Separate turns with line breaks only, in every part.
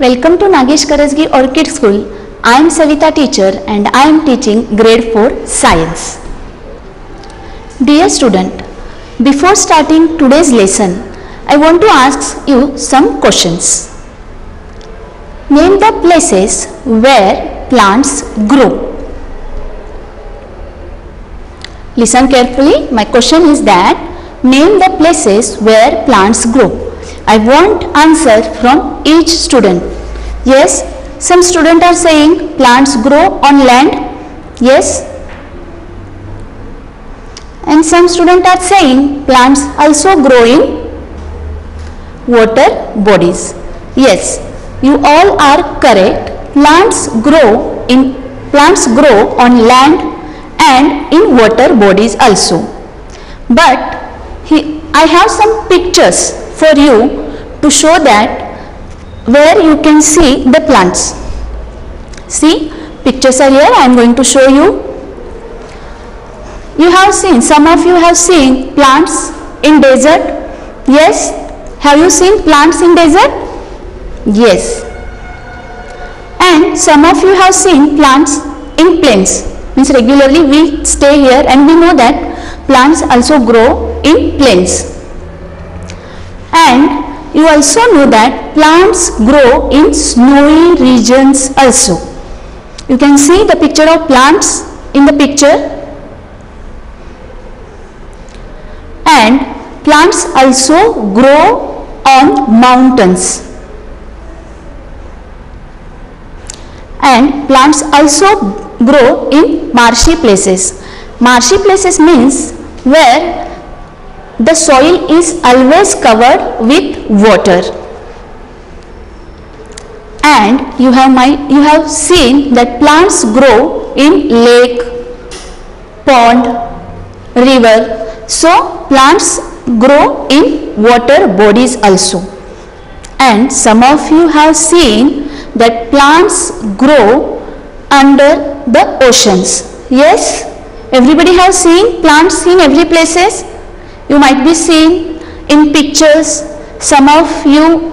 Welcome to Nagesh Karajagi Orchid School. I am Savita teacher and I am teaching grade 4 science. Dear student, before starting today's lesson, I want to ask you some questions. Name the places where plants grow. Listen carefully. My question is that name the places where plants grow. I want answer from each student. Yes, some students are saying plants grow on land. Yes. And some students are saying plants also grow in water bodies. Yes, you all are correct. Plants grow on land and in water bodies also. But I have some pictures for you to show that where you can see the plants. See, pictures are here. I am going to show you. You have seen, some of you have seen plants in desert. Yes, have you seen plants in desert? Yes. And some of you have seen plants in plains. Means regularly we stay here and we know that plants also grow in plains. And you also know that plants grow in snowy regions also. You can see the picture of plants in the picture. And plants also grow on mountains. And plants also grow in marshy places. Marshy places means where the soil is always covered with water. And you have seen that plants grow in lake, pond, river. So plants grow in water bodies also. And some of you have seen that plants grow under the oceans. Yes, everybody has seen plants in every places. You might be seeing in pictures. Some of you,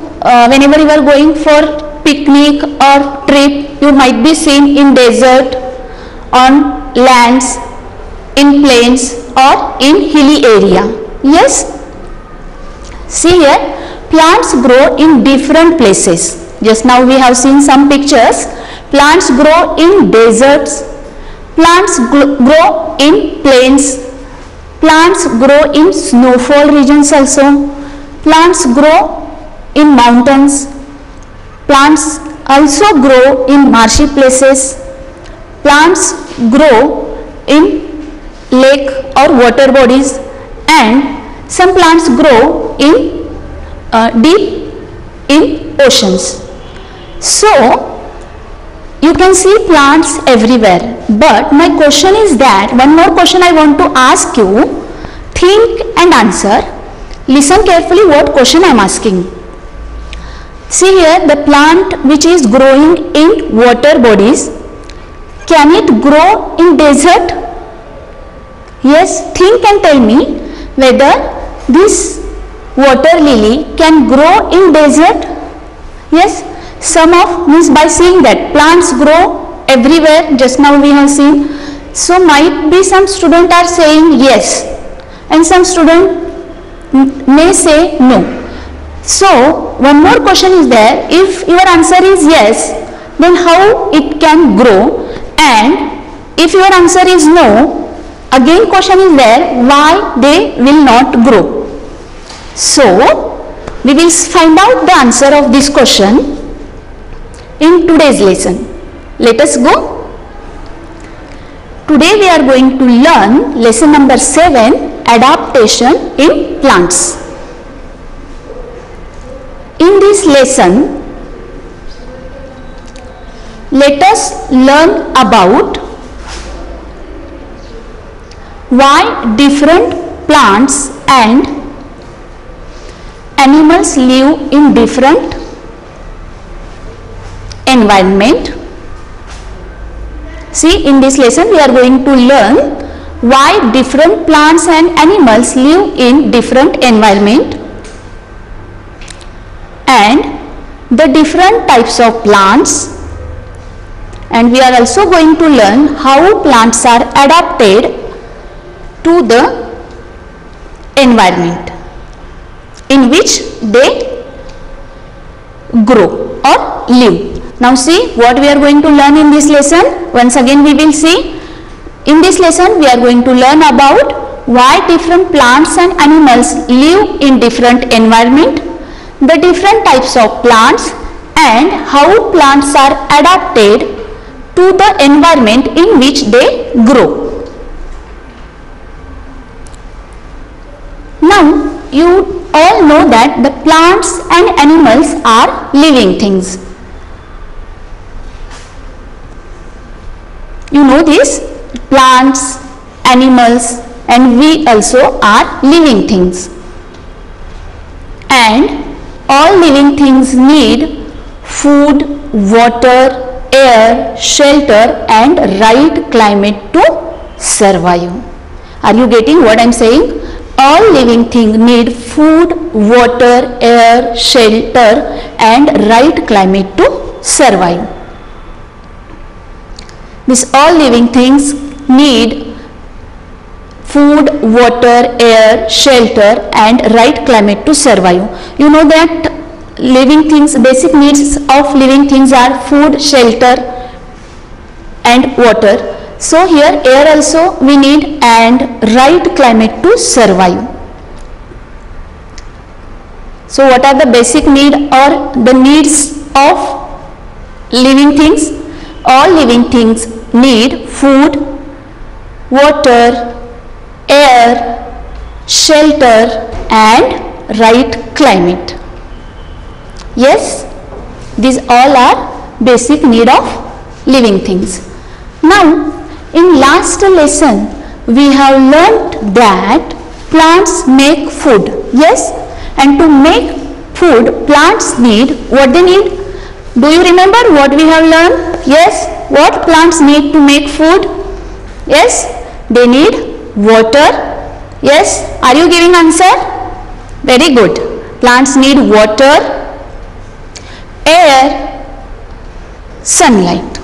whenever you are going for picnic or trip, you might be seen in desert, on lands, in plains or in hilly area. Yes. See here, plants grow in different places. Just now we have seen some pictures. Plants grow in deserts. Plants grow in plains. Plants grow in snowfall regions also. Plants grow in mountains. Plants also grow in marshy places. Plants grow in lake or water bodies, and some plants grow in deep in oceans. So you can see plants everywhere. But my question is that, one more question I want to ask you. Think and answer. Listen carefully what question I am asking. See here, the plant which is growing in water bodies, can it grow in desert? Yes, think and tell me whether this water lily can grow in desert. Yes, some of means by seeing that plants grow everywhere, just now we have seen. So might be some student are saying yes and some student may say no. So one more question is there. If your answer is yes, then how it can grow, and if your answer is no, again question is there, why they will not grow. So we will find out the answer of this question in today's lesson. Let us go. Today we are going to learn lesson number 7, adaptation in plants. In this lesson, let us learn about why different plants and animals live in different environment. See, in this lesson we are going to learn why different plants and animals live in different environment, and the different types of plants, and we are also going to learn how plants are adapted to the environment in which they grow or live. Now see what we are going to learn in this lesson. Once again we will see. In this lesson we are going to learn about why different plants and animals live in different environment, the different types of plants, and how plants are adapted to the environment in which they grow. Now you all know that the plants and animals are living things. You know this, plants, animals, and we also are living things. And all living things need food, water, air, shelter, and right climate to survive. Are you getting what I am saying? All living things need food, water, air, shelter, and right climate to survive. These all living things need food, water, air, shelter, and right climate to survive. You know that living things, basic needs of living things are food, shelter, and water. So here air also we need and right climate to survive. So what are the basic need or the needs of living things? All living things need food, water, air, shelter, and right climate. Yes, these all are basic need of living things. Now in last lesson we have learnt that plants make food. Yes, and to make food plants need what they need. Do you remember what we have learned? Yes, what plants need to make food? Yes, they need water. Yes, are you giving answer? Very good. Plants need water, air, sunlight.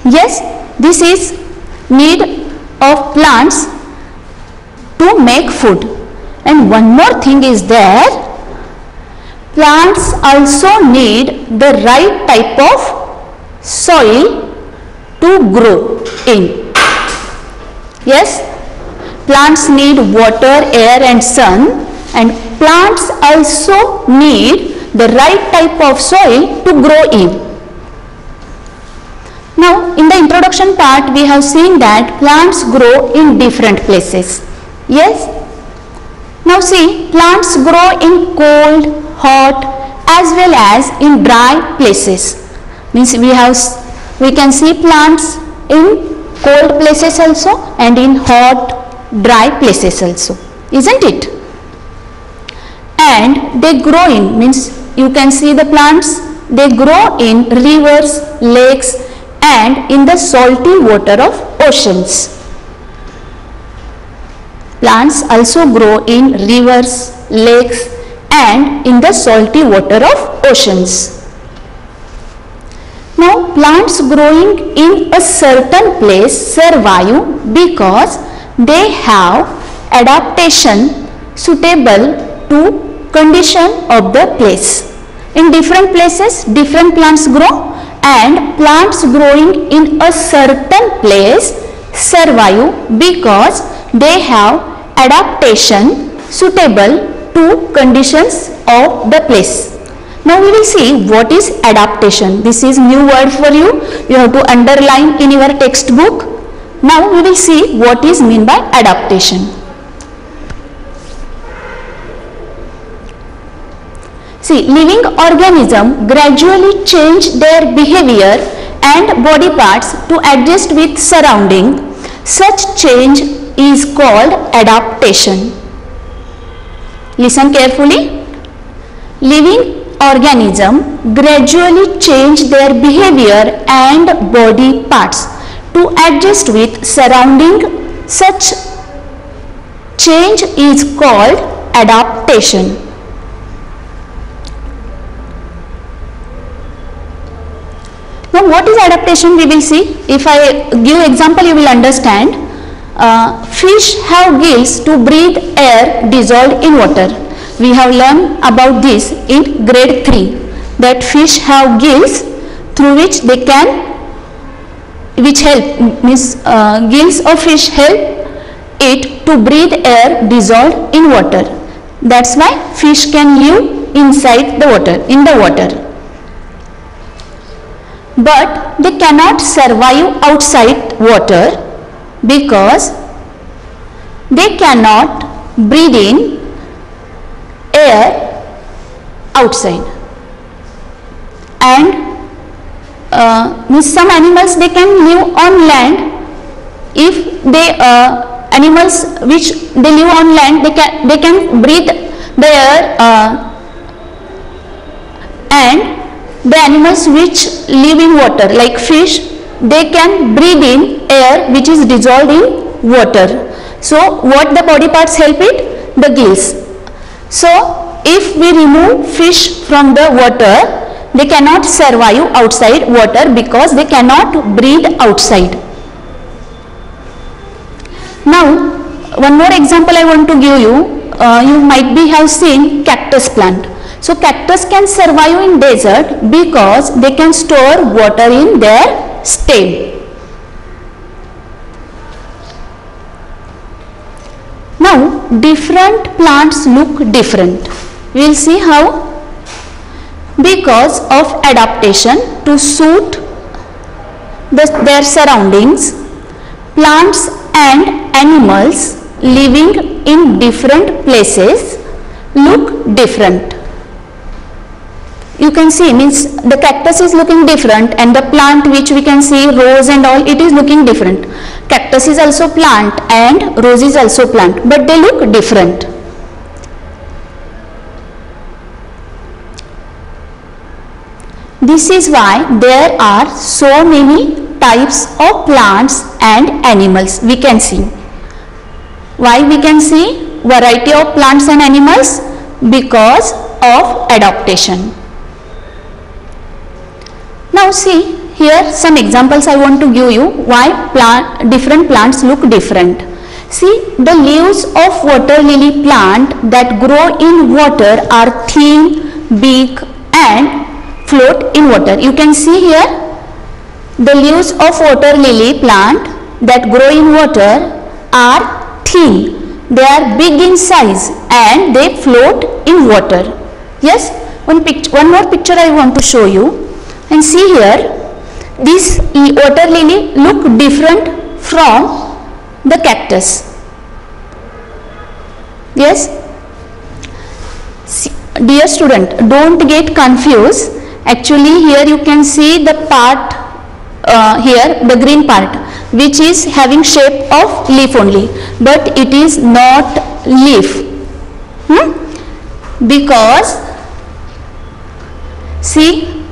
Yes, this is need of plants to make food. And one more thing is there. Plants also need the right type of soil to grow in. Yes, plants need water, air, and sun, and plants also need the right type of soil to grow in. Now in the introduction part we have seen that plants grow in different places. Yes. Now see, plants grow in cold, hot, as well as in dry places. Means we can see plants in cold places also and in hot, dry places also, isn't it? And they grow in, means you can see the plants, they grow in rivers, lakes, and in the salty water of oceans. Plants also grow in rivers, lakes, and in the salty water of oceans. Now plants growing in a certain place survive because they have adaptation suitable to condition of the place. In different places different plants grow, and plants growing in a certain place survive because they have adaptation suitable to conditions of the place. Now we will see what is adaptation. This is new word for you. You have to underline in your textbook. Now we will see what is meant by adaptation. See, living organisms gradually change their behavior and body parts to adjust with surrounding. Such change is called adaptation. Listen carefully. Living organisms gradually change their behavior and body parts to adjust with surrounding. Such change is called adaptation. what is adaptation we will see. If I give example, you will understand. Fish have gills to breathe air dissolved in water. We have learned about this in grade 3, that fish have gills through which they can, which help, means gills of fish help it to breathe air dissolved in water. That's why fish can live inside the water, in the water. But they cannot survive outside water because they cannot breathe in air outside. And means some animals they can live on land. If they animals which they live on land, they can breathe the air, and the animals which live in water like fish, they can breathe in air which is dissolved in water. So what the body parts help it? The gills. So if we remove fish from the water, they cannot survive outside water because they cannot breathe outside. Now one more example I want to give you. You might be have seen cactus plant. So cactus can survive in desert because they can store water in their stem. Now different plants look different. We will see how. Because of adaptation to suit their surroundings, plants and animals living in different places look different. You can see, means the cactus is looking different, and the plant which we can see, rose and all, it is looking different. Cactus is also plant and rose is also plant, but they look different. This is why there are so many types of plants and animals we can see. Why we can see variety of plants and animals? Because of adaptation. Now see, here some examples I want to give you why different plants look different. See, the leaves of water lily plant that grow in water are thin, big and float in water. You can see here the leaves of water lily plant that grow in water are thin. They are big in size and they float in water. Yes, one more picture I want to show you. And see here, this water lily look different from the cactus. Yes. See, dear student, don't get confused. Actually here you can see the part here, the green part, which is having shape of leaf only, but it is not leaf. Because see,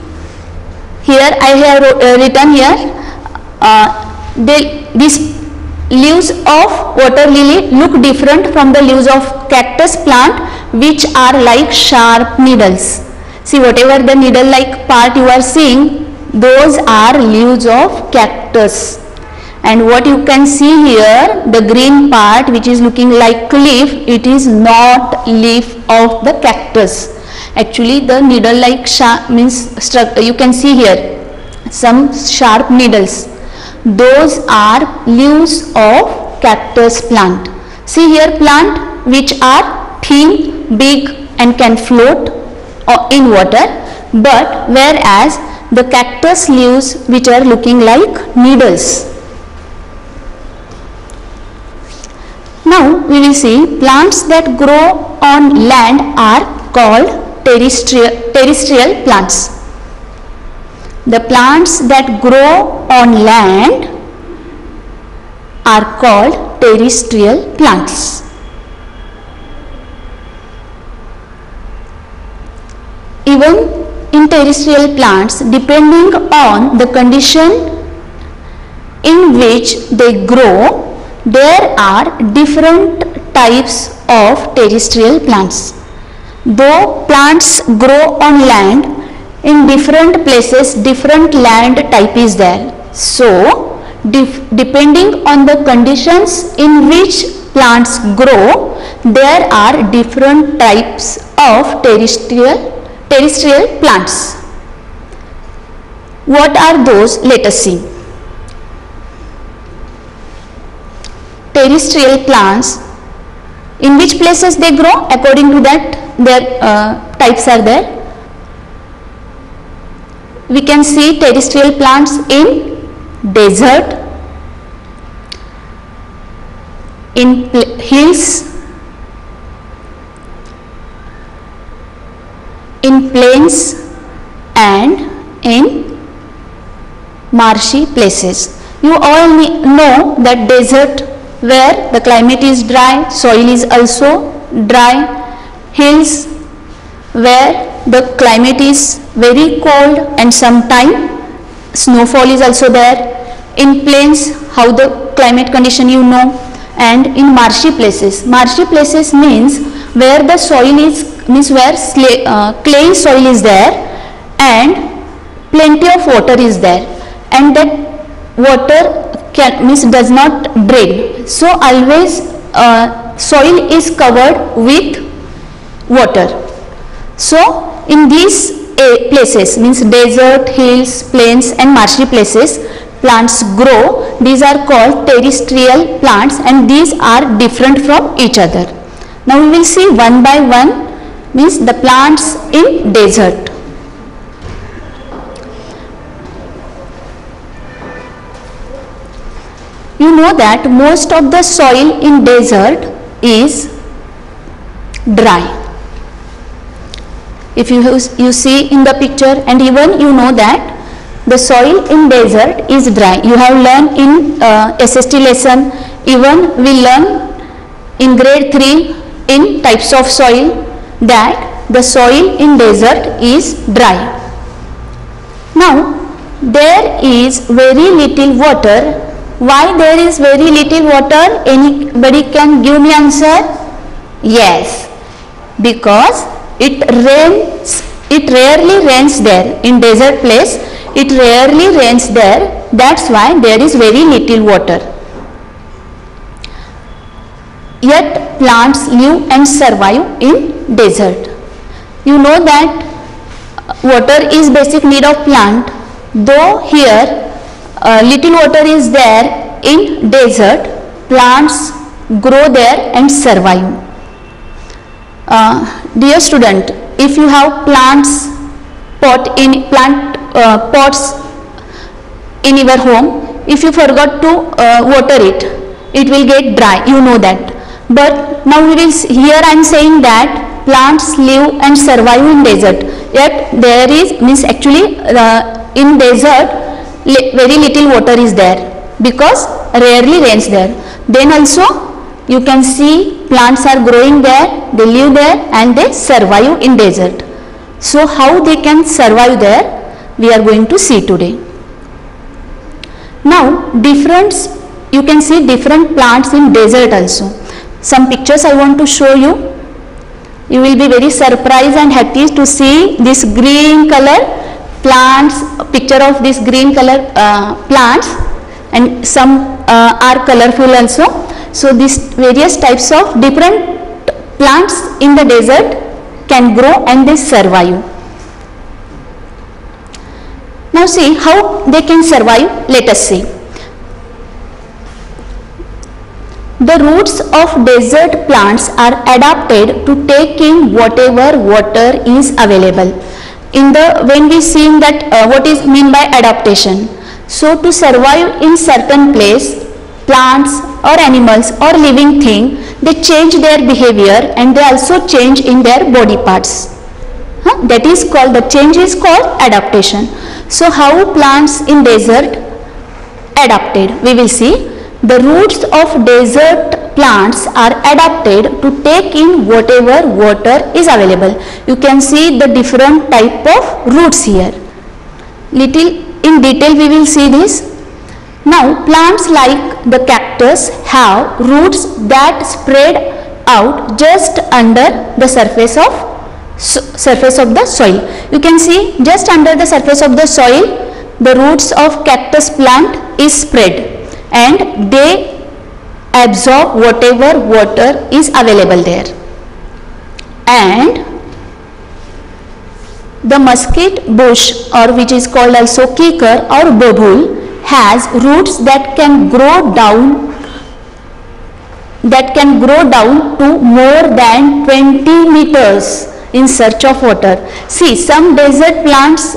here I have written here, these leaves of water lily look different from the leaves of cactus plant, which are like sharp needles. See, whatever the needle like part you are seeing, those are leaves of cactus. And what you can see here, the green part which is looking like leaf, it is not leaf of the cactus. Actually the needle like means you can see here some sharp needles. Those are leaves of cactus plant. See here plant which are thin, big and can float in water, but whereas the cactus leaves which are looking like needles. Now we will see plants that grow on land are called terrestrial plants. The plants that grow on land are called terrestrial plants. Even in terrestrial plants, depending on the condition in which they grow, there are different types of terrestrial plants. Though plants grow on land, In different places different land type is there. So depending on the conditions in which plants grow, there are different types of terrestrial plants. What are those? Let us see. Terrestrial plants, in which places they grow, according to that their types are there. We can see terrestrial plants in desert, in hills, in plains and in marshy places. You all know that desert, where the climate is dry, soil is also dry, hills where the climate is very cold and sometime snowfall is also there, in plains how the climate condition you know, and in marshy places. Marshy places means where the soil is, means where clay soil is there and plenty of water is there, and that water does not drain. So always soil is covered with water. So in these places, means desert, hills, plains and marshy places, plants grow. These are called terrestrial plants and these are different from each other. Now we will see one by one, means the plants in desert. You know that most of the soil in desert is dry. If you see in the picture, and even you know that the soil in desert is dry. You have learned in SST lesson, even we learn in grade 3 in types of soil that the soil in desert is dry. Now there is very little water. Why there is very little water? Anybody can give me answer? Yes, because it rarely rains there. In desert place it rarely rains there, that's why there is very little water. Yet plants live and survive in desert. You know that water is basic need of plant, though here little water is there in desert, plants grow there and survive. Dear student, if you have pots in your home, if you forgot to water it, it will get dry, you know that. But now here I am saying that plants live and survive in desert, yet there is, means actually in desert very little water is there because rarely rains there. Then also you can see plants are growing there, they live there and they survive in desert. So how they can survive there, we are going to see today. Now you can see different plants in desert also. Some pictures I want to show you. You will be very surprised and happy to see this green color plants, picture of this green color plants, and some are colorful also. So these various types of different plants in the desert can grow and they survive. Now see how they can survive. Let us see. The roots of desert plants are adapted to take in whatever water is available. When we see that what is mean by adaptation. So to survive in certain place, plants or animals or living thing, they change their behavior and they also change in their body parts. That is called, the change is called adaptation. So how plants in desert adapted? We will see. The roots of desert plants are adapted to take in whatever water is available. You can see the different type of roots here. Little in detail we will see this. Now plants like the cactus have roots that spread out just under the surface of surface of the soil. You can see just under the surface of the soil, the roots of cactus plant is spread and they absorb whatever water is available there. And the mesquite bush, or which is called also kikar or babul, has roots that can grow down to more than 20 meters in search of water. See, some desert plants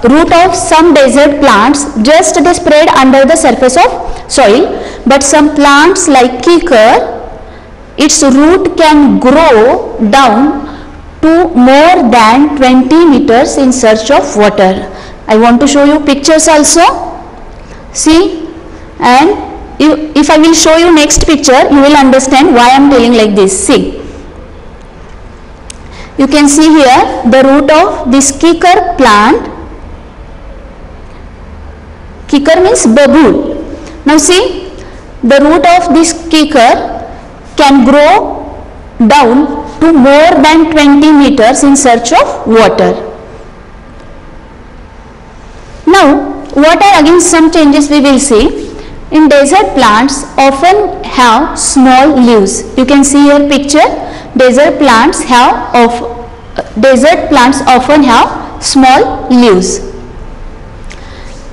root of some desert plants just they spread under the surface of soil, but some plants like kikar, its root can grow down to more than 20 meters in search of water. I want to show you pictures also. See, and if I will show you next picture, you will understand why I am telling like this. See, you can see here the root of this kikar plant. Kikar means babul. Now see, the root of this kikar can grow down to more than 20 meters in search of water. Now, what are again some changes we will see? In desert plants often have small leaves. You can see here picture. Desert plants often have small leaves,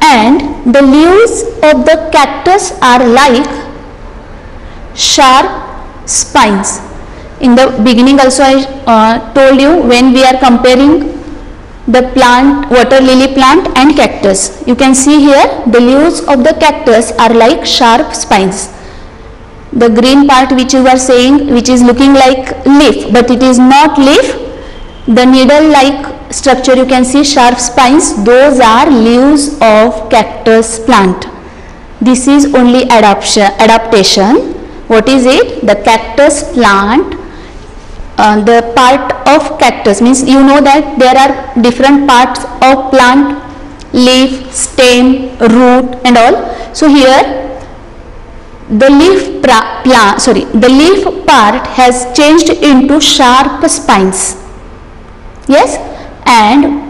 and the leaves of the cactus are like sharp spines. In the beginning also I told you, when we are comparing the plant, water lily plant and cactus, you can see here the leaves of the cactus are like sharp spines. The green part which you are saying, which is looking like leaf, but it is not leaf. The needle like structure you can see, sharp spines, those are leaves of cactus plant. This is only adaptation. What is it? The cactus plant, the part of cactus means, you know that there are different parts of plant, leaf, stem, root and all. So here the leaf part has changed into sharp spines. Yes, and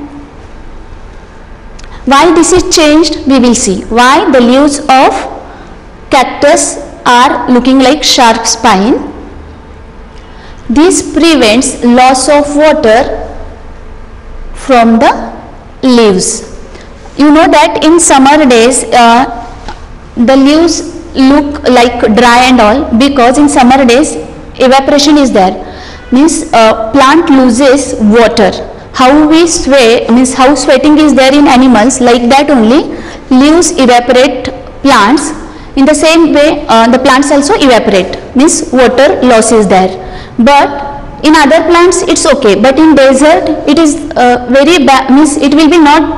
why this is changed we will see. Why the leaves of cactus are looking like sharp spine. This prevents loss of water from the leaves. You know that in summer days the leaves look like dry and all, because in summer days evaporation is there, means plant loses water. How we sweat, means how sweating is there in animals, like that only leaves evaporate plants. In the same way the plants also evaporate, means water loss is there. But in other plants it's okay, but in desert it is very bad, means it will be not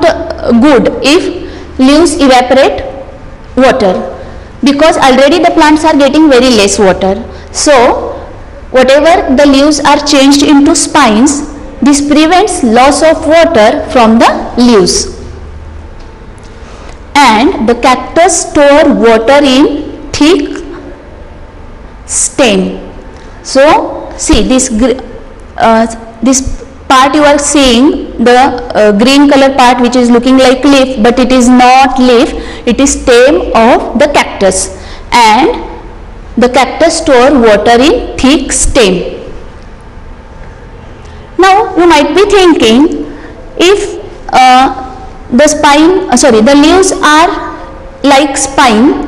good if leaves evaporate water, because already the plants are getting very less water. So whatever the leaves are changed into spines, this prevents loss of water from the leaves. And the cactus store water in thick stem. So see this part you are seeing, the green color part which is looking like leaf, but it is not leaf, it is stem of the cactus, and the cactus store water in thick stem. Now you might be thinking, if the leaves are like spine,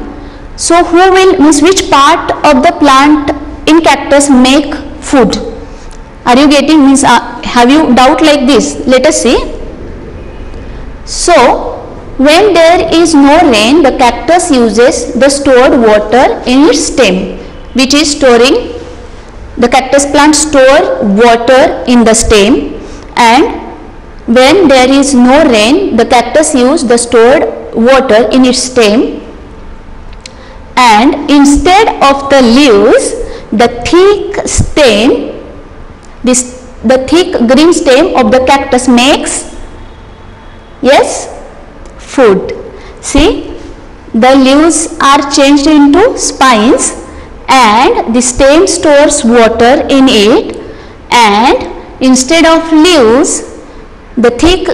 so which part of the plant in cactus make food? Are you getting, means have you doubt like this? Let us see. So when there is no rain, the cactus uses the stored water in its stem, which is storing, the cactus plant store water in the stem, and when there is no rain, the cactus use the stored water in its stem, and instead of the leaves, the thick stem, the thick green stem of the cactus makes, yes, food. See, the leaves are changed into spines and the stem stores water in it, and instead of leaves, the thick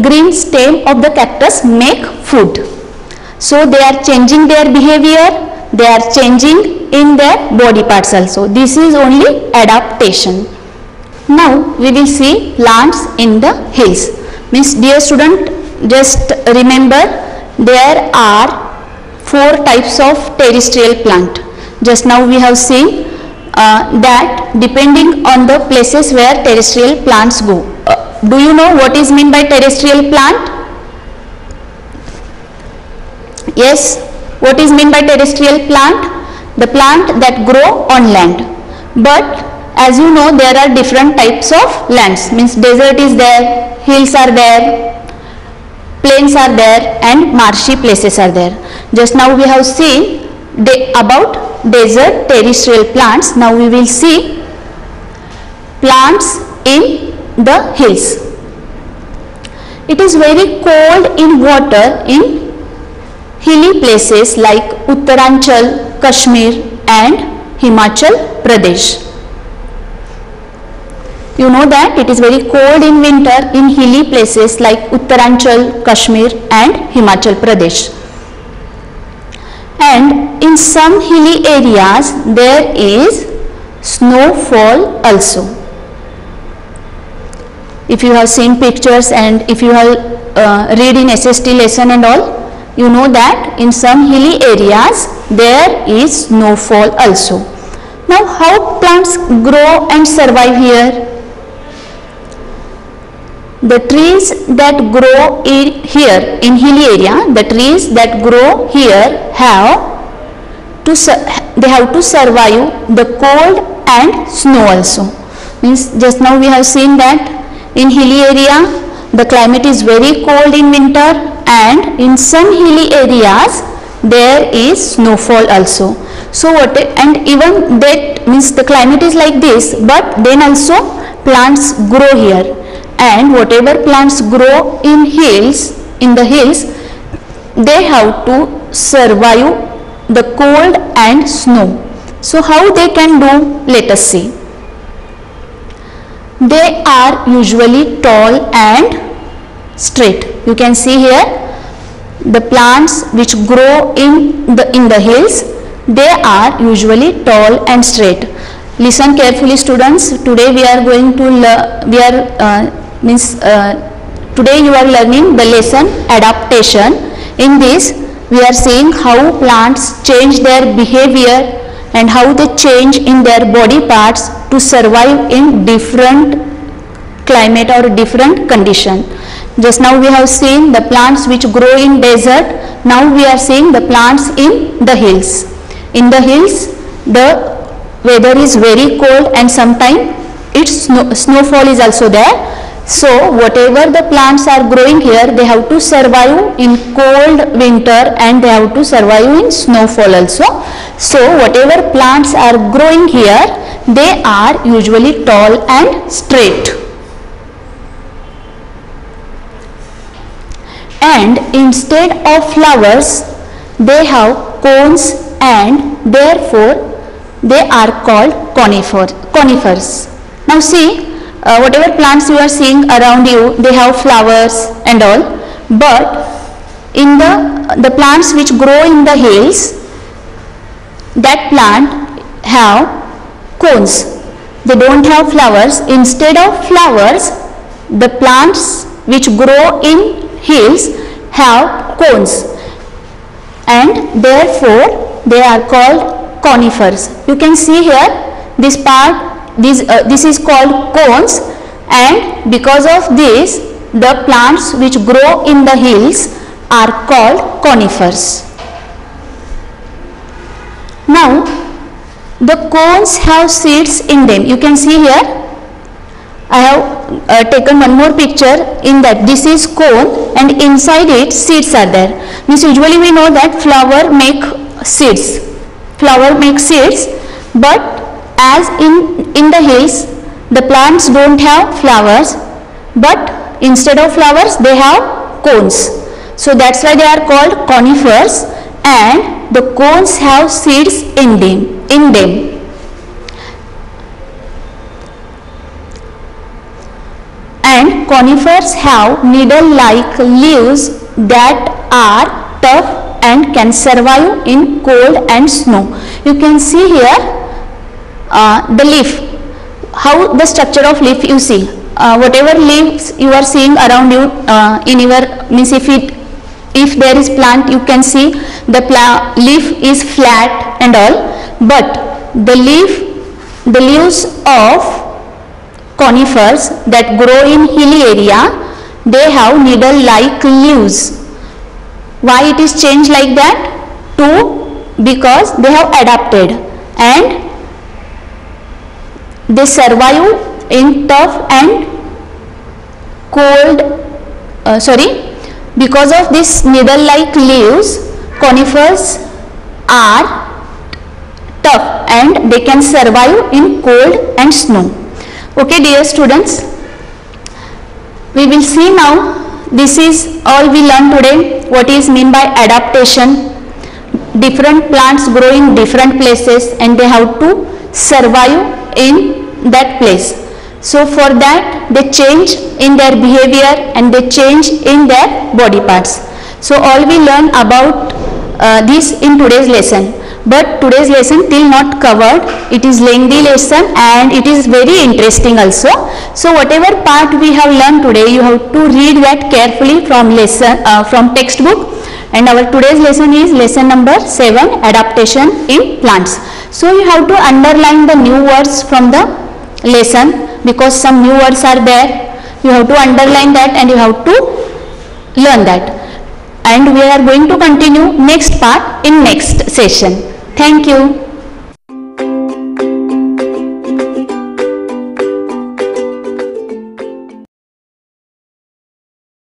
green stem of the cactus make food. So they are changing their behavior, they are changing in their body parts also. This is only adaptation. Now we will see plants in the hills. Means, dear student, just remember there are 4 types of terrestrial plant. Just now we have seen that depending on the places where terrestrial plants go. Do you know what is meant by terrestrial plant? Yes, what is meant by terrestrial plant? The plant that grow on land. But as you know, there are different types of lands. Means, desert is there, hills are there, plains are there, and marshy places are there. Just now we have seen about desert terrestrial plants. Now we will see plants in the hills. It is very cold in water in hilly places like Uttaranchal, Kashmir and Himachal Pradesh. You know that it is very cold in winter in hilly places like Uttaranchal, Kashmir and Himachal Pradesh. And in some hilly areas there is snowfall also. If you have seen pictures and if you have read in SST lesson and all, you know that in some hilly areas there is snowfall also. Now how plants grow and survive here? The trees that grow here in hilly area, the trees that grow here they have to survive the cold and snow also. Means, just now we have seen that in hilly area the climate is very cold in winter, and in some hilly areas there is snowfall also. So and even that means the climate is like this, but then also plants grow here. And whatever plants grow in the hills, they have to survive the cold and snow. So how they can do? Let us see. They are usually tall and straight. You can see here the plants which grow in the hills, they are usually tall and straight. Listen carefully, students. Today we are going to today you are learning the lesson adaptation. In this we are seeing how plants change their behavior and how they change in their body parts to survive in different climate or different condition. Just now we have seen the plants which grow in desert. Now we are seeing the plants in the hills. In the hills the weather is very cold and sometimes snowfall is also there. So whatever the plants are growing here, they have to survive in cold winter and they have to survive in snowfall also. So whatever plants are growing here, they are usually tall and straight. And instead of flowers, they have cones and therefore they are called conifers. Now see, whatever plants you are seeing around you, they have flowers and all, but in the plants which grow in the hills, that plant have cones. They don't have flowers. Instead of flowers, the plants which grow in hills have cones, and therefore they are called conifers. You can see here this part. This is called cones, and because of this the plants which grow in the hills are called conifers. Now the cones have seeds in them. You can see here I have taken one more picture. In that this is cone and inside it seeds are there. Means usually we know that flower make seeds. Flower makes seeds, but as in the hills the plants don't have flowers, but instead of flowers they have cones. So that's why they are called conifers, and the cones have seeds in them. And conifers have needle-like leaves that are tough and can survive in cold and snow. You can see here the leaf, how the structure of leaf you see. Whatever leaves you are seeing around you in your means, if there is plant, you can see the leaf is flat and all, but the leaves of conifers that grow in hilly area, they have needle-like leaves. Why it is changed like that? Because they have adapted and they survive in tough and cold, because of this needle-like leaves, conifers are tough and they can survive in cold and snow. Okay, dear students, we will see now. This is all we learned today. What is mean by adaptation? Different plants grow in different places and they have to survive in that place. So for that they change in their behavior and they change in their body parts. So all we learn about this in today's lesson. But today's lesson till not covered. It is lengthy lesson and it is very interesting also. So whatever part we have learned today, you have to read that carefully from from textbook. And our today's lesson is lesson number 7, adaptation in plants. So you have to underline the new words from the lesson, because some new words are there. You have to underline that and you have to learn that. And we are going to continue next part in next session. Thank you.